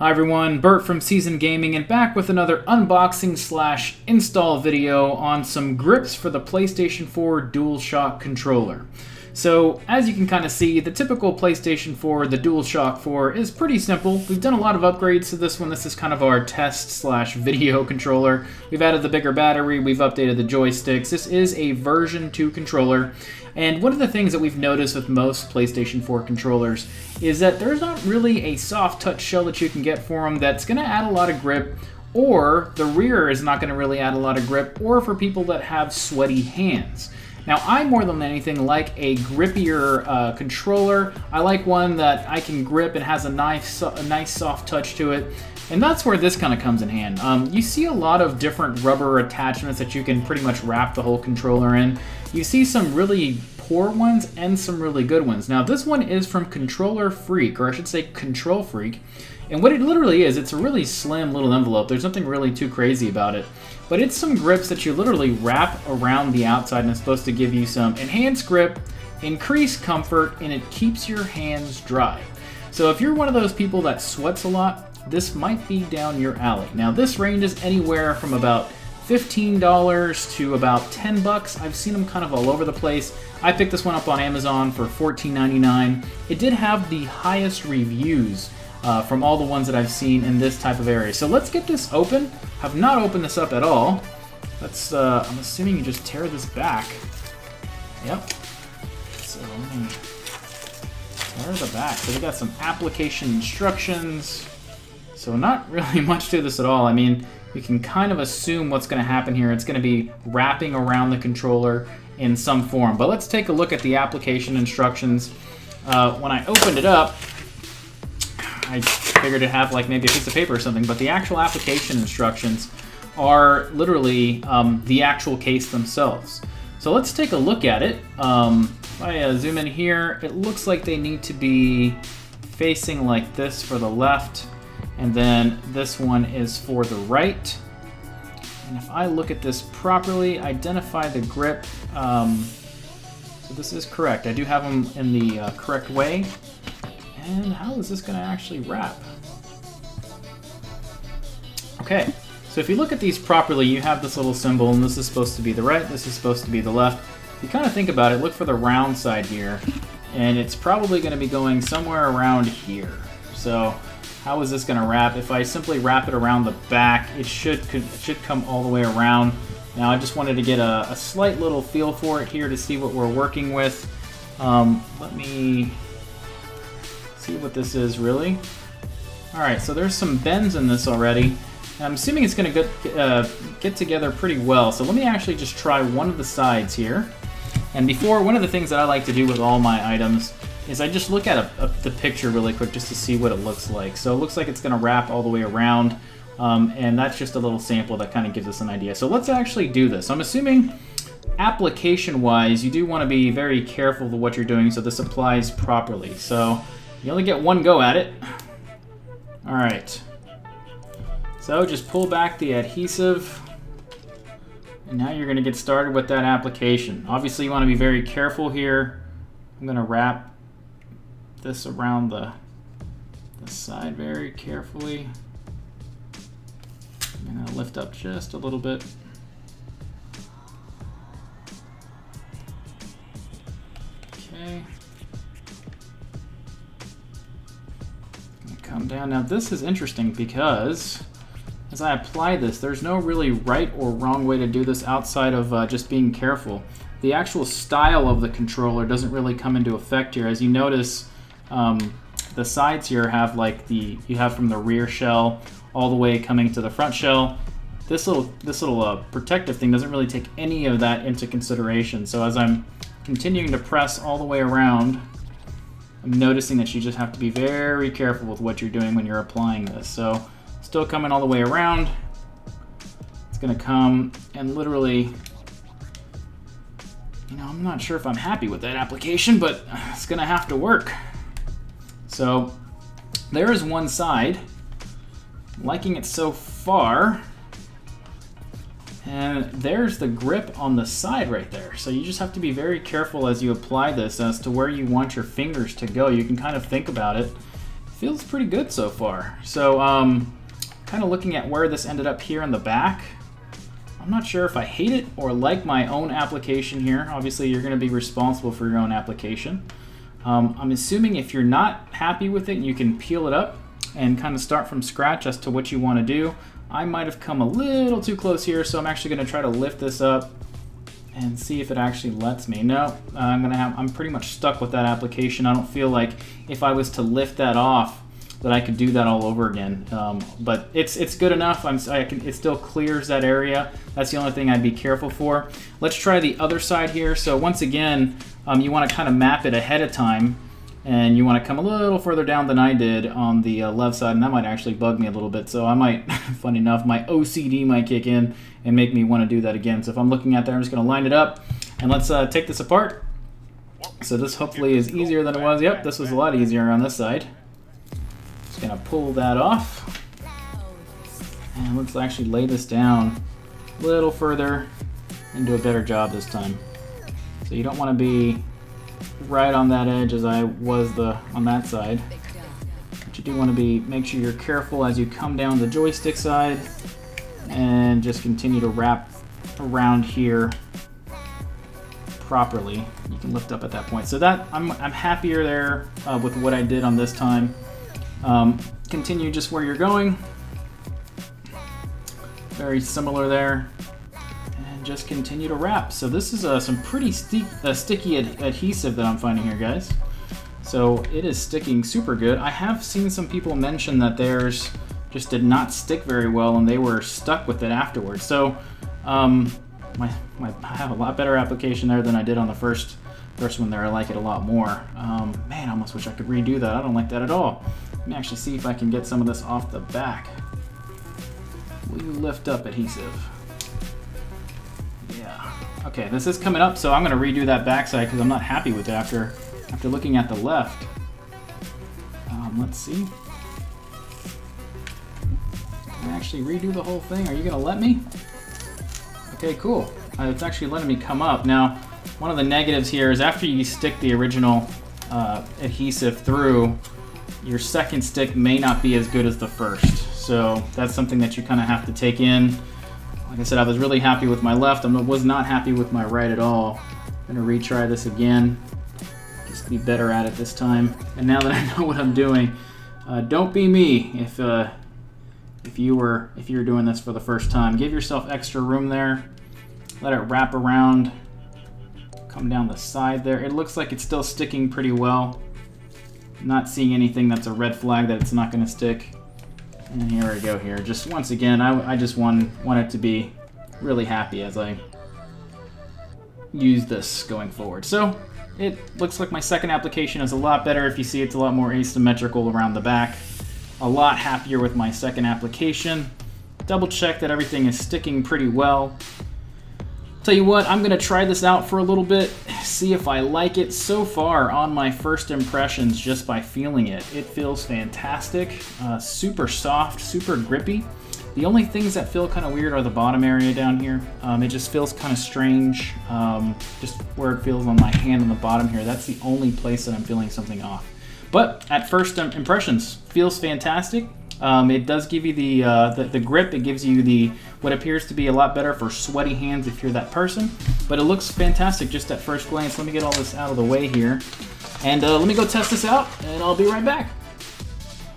Hi everyone, Bert from Seasoned Gaming and back with another unboxing slash install video on some grips for the PlayStation 4 DualShock controller. So as you can kind of see, the typical PlayStation 4, the DualShock 4, is pretty simple. We've done a lot of upgrades to this one. This is kind of our test slash video controller. We've added the bigger battery, we've updated the joysticks. This is a version 2 controller. And one of the things that we've noticed with most PlayStation 4 controllers is that there's not really a soft touch shell that you can get for them that's going to add a lot of grip, or the rear is not going to really add a lot of grip, or for people that have sweaty hands. Now, I more than anything like a grippier controller. I like one that I can grip and has a nice soft touch to it. And that's where this kind of comes in hand. You see a lot of different rubber attachments that you can pretty much wrap the whole controller in. You see some really poor ones and some really good ones. Now, this one is from Kontrol Freek, or I should say Kontrol Freek. And what it literally is, it's a really slim little envelope. There's nothing really too crazy about it. But it's some grips that you literally wrap around the outside, and it's supposed to give you some enhanced grip, increased comfort, and it keeps your hands dry. So if you're one of those people that sweats a lot, this might be down your alley. Now, this ranges anywhere from about $15 to about $10. I've seen them kind of all over the place. I picked this one up on Amazon for $14.99. It did have the highest reviews from all the ones that I've seen in this type of area. So let's get this open. Have not opened this up at all. Let's, I'm assuming you just tear this back. Yep. So let me tear the back. So we got some application instructions. So not really much to this at all. I mean, you can kind of assume what's going to happen here. It's going to be wrapping around the controller in some form. But let's take a look at the application instructions. When I opened it up, I figured it'd have like maybe a piece of paper or something, but the actual application instructions are literally the actual case themselves. So let's take a look at it. If I zoom in here, it looks like they need to be facing like this for the left, and then this one is for the right. And if I look at this properly, identify the grip, so this is correct. I do have them in the correct way. And how is this going to actually wrap? Okay, so if you look at these properly, you have this little symbol, and this is supposed to be the right, this is supposed to be the left. If you kind of think about it, look for the round side here, and it's probably going to be going somewhere around here. So how is this going to wrap? If I simply wrap it around the back, it should come all the way around. Now I just wanted to get a slight little feel for it here to see what we're working with. Let me see what this is really. Alright, so there's some bends in this already. I'm assuming it's going to get together pretty well. So let me actually just try one of the sides here. And before, one of the things that I like to do with all my items is I just look at the picture really quick just to see what it looks like. So it looks like it's going to wrap all the way around. And that's just a little sample that kind of gives us an idea. So let's actually do this. I'm assuming application-wise, you do want to be very careful of what you're doing so this applies properly. So you only get one go at it. Alright. So just pull back the adhesive. And now you're going to get started with that application. Obviously you want to be very careful here. I'm going to wrap this around the side very carefully. I'm going to lift up just a little bit. Okay. Come down. Now this is interesting because as I apply this, there's no really right or wrong way to do this outside of just being careful. The actual style of the controller doesn't really come into effect here. As you notice, the sides here have like you have from the rear shell all the way coming to the front shell. This little protective thing doesn't really take any of that into consideration. So as I'm continuing to press all the way around, I'm noticing that you just have to be very careful with what you're doing when you're applying this. So still coming all the way around. It's going to come and literally, you know, I'm not sure if I'm happy with that application, but it's going to have to work. So there is one side. I'm liking it so far. And there's the grip on the side right there. So you just have to be very careful as you apply this as to where you want your fingers to go. You can kind of think about it. feels pretty good so far. So kind of looking at where this ended up here in the back, I'm not sure if I hate it or like my own application here. Obviously, you're going to be responsible for your own application. I'm assuming if you're not happy with it, you can peel it up and kind of start from scratch as to what you want to do. I might have come a little too close here, so I'm actually going to try to lift this up and see if it actually lets me. No, I'm pretty much stuck with that application. I don't feel like if I was to lift that off that I could do that all over again. But it's good enough. It still clears that area. That's the only thing I'd be careful for. Let's try the other side here. So once again, you want to kind of map it ahead of time, and you want to come a little further down than I did on the left side, and that might actually bug me a little bit. So I might, funny enough, my OCD might kick in and make me want to do that again. So if I'm looking at there, I'm just going to line it up, and let's take this apart. So this hopefully is easier than it was. Yep, this was a lot easier on this side. Just going to pull that off, and let's actually lay this down a little further and do a better job this time. So you don't want to be right on that edge as I was on that side. But you do want to make sure you're careful as you come down the joystick side, and just continue to wrap around here properly. You can lift up at that point. So that I'm happier there with what I did on this time. Continue just where you're going. Very similar there. And just continue to wrap. So this is some pretty sticky adhesive that I'm finding here, guys. So it is sticking super good. I have seen some people mention that theirs just did not stick very well and they were stuck with it afterwards. So I have a lot better application there than I did on the first one there. I like it a lot more. Man, I almost wish I could redo that. I don't like that at all. Let me actually see if I can get some of this off the back. Will you lift up adhesive? Yeah. Okay, this is coming up, so I'm going to redo that backside because I'm not happy with it after looking at the left. Let's see. Can I actually redo the whole thing? Are you going to let me? Okay, cool. It's actually letting me come up. Now, one of the negatives here is after you stick the original adhesive through, your second stick may not be as good as the first. So that's something that you kind of have to take in. Like I said, I was really happy with my left. I was not happy with my right at all. I'm going to retry this again. Just be better at it this time. And now that I know what I'm doing, don't be me if you're doing this for the first time. Give yourself extra room there. Let it wrap around. Come down the side there. It looks like it's still sticking pretty well. Not seeing anything that's a red flag that it's not going to stick. And here we go here. Just once again, I just want it to be really happy as I use this going forward. So it looks like my second application is a lot better. If you see, it's a lot more asymmetrical around the back. A lot happier with my second application. Double check that everything is sticking pretty well. Tell you what, I'm going to try this out for a little bit, see if I like it. So far, on my first impressions, just by feeling it, it feels fantastic. Super soft, super grippy. The only things that feel kind of weird are the bottom area down here. It just feels kind of strange, just where it feels on my hand on the bottom here. That's the only place that I'm feeling something off. But at first impressions, feels fantastic. It does give you the grip. It gives you what appears to be a lot better for sweaty hands if you're that person. But it looks fantastic just at first glance. Let me get all this out of the way here. And let me go test this out, and I'll be right back.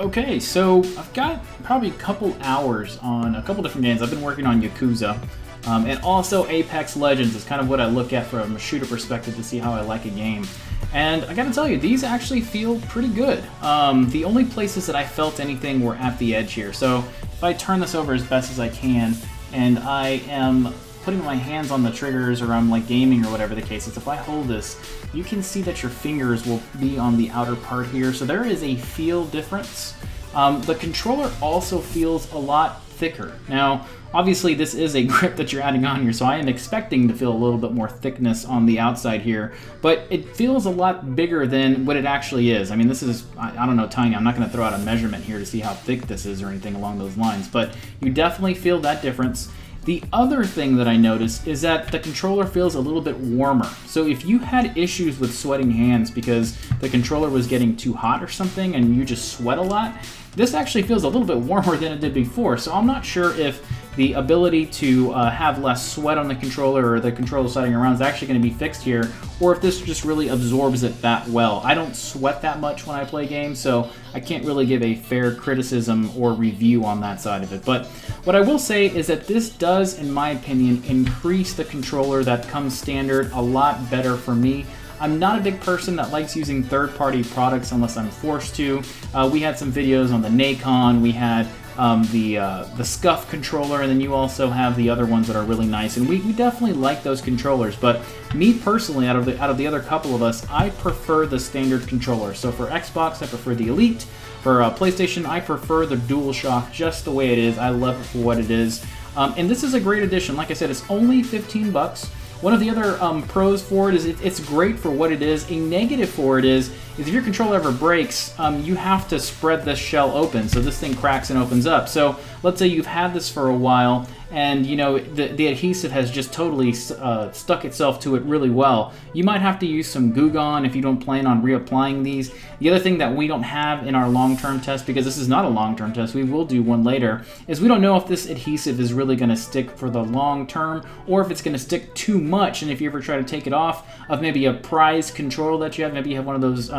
Okay, so I've got probably a couple hours on a couple different games. I've been working on Yakuza. And also Apex Legends is kind of what I look at from a shooter perspective to see how I like a game. And I gotta tell you, these actually feel pretty good. The only places that I felt anything were at the edge here. So if I turn this over as best as I can, and I am putting my hands on the triggers, or I'm like gaming or whatever the case is, if I hold this, you can see that your fingers will be on the outer part here. So there is a feel difference. The controller also feels a lot thicker. Now, obviously this is a grip that you're adding on here, so I am expecting to feel a little bit more thickness on the outside here, but it feels a lot bigger than what it actually is. I mean, this is, I don't know, tiny. I'm not going to throw out a measurement here to see how thick this is or anything along those lines, but you definitely feel that difference. The other thing that I noticed is that the controller feels a little bit warmer. So if you had issues with sweating hands because the controller was getting too hot or something and you just sweat a lot, this actually feels a little bit warmer than it did before. So I'm not sure if the ability to have less sweat on the controller or the controller sliding around is actually going to be fixed here, or if this just really absorbs it that well. I don't sweat that much when I play games, so I can't really give a fair criticism or review on that side of it. But what I will say is that this does, in my opinion, increase the controller that comes standard a lot better for me. I'm not a big person that likes using third-party products unless I'm forced to. We had some videos on the Nacon, we had the Scuff controller, and then you also have the other ones that are really nice, and we definitely like those controllers. But me personally, out of the other couple of us, I prefer the standard controller. So for Xbox, I prefer the Elite. For PlayStation, I prefer the DualShock just the way it is. I love it for what it is, and this is a great addition. Like I said, it's only 15 bucks. One of the other pros for it is it's great for what it is. A negative for it is if your controller ever breaks, you have to spread this shell open, so this thing cracks and opens up. So let's say you've had this for a while, and you know the adhesive has just totally stuck itself to it really well. You might have to use some Goo Gone if you don't plan on reapplying these. The other thing that we don't have in our long-term test, because this is not a long-term test, we will do one later, is we don't know if this adhesive is really going to stick for the long term, or if it's going to stick too much, and if you ever try to take it off of maybe a prize controller that you have, maybe you have one of those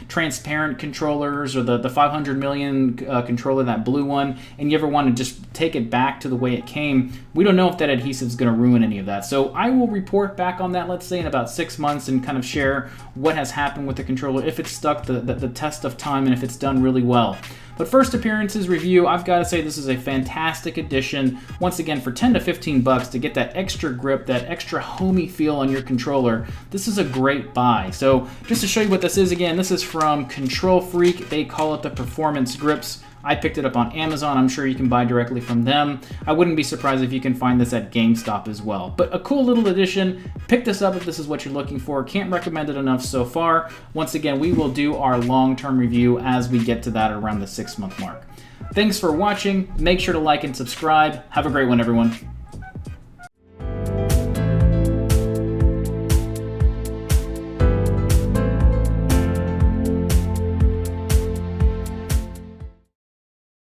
transparent controllers, or the 500 million controller, that blue one, and you ever want to just take it back to the way it came, we don't know if that adhesive is going to ruin any of that. So I will report back on that, let's say in about 6 months, and kind of share what has happened with the controller, if it's stuck the test of time, and if it's done really well. But first appearances review, I've got to say this is a fantastic addition. Once again, for 10 to 15 bucks to get that extra grip, that extra homey feel on your controller, this is a great buy. So just to show you what this is again, this is from Kontrol Freek. They call it the Performance Grips. I picked it up on Amazon. I'm sure you can buy directly from them. I wouldn't be surprised if you can find this at GameStop as well. But a cool little addition. Pick this up if this is what you're looking for. Can't recommend it enough so far. Once again, we will do our long-term review as we get to that around the 6-month mark. Thanks for watching. Make sure to like and subscribe. Have a great one, everyone.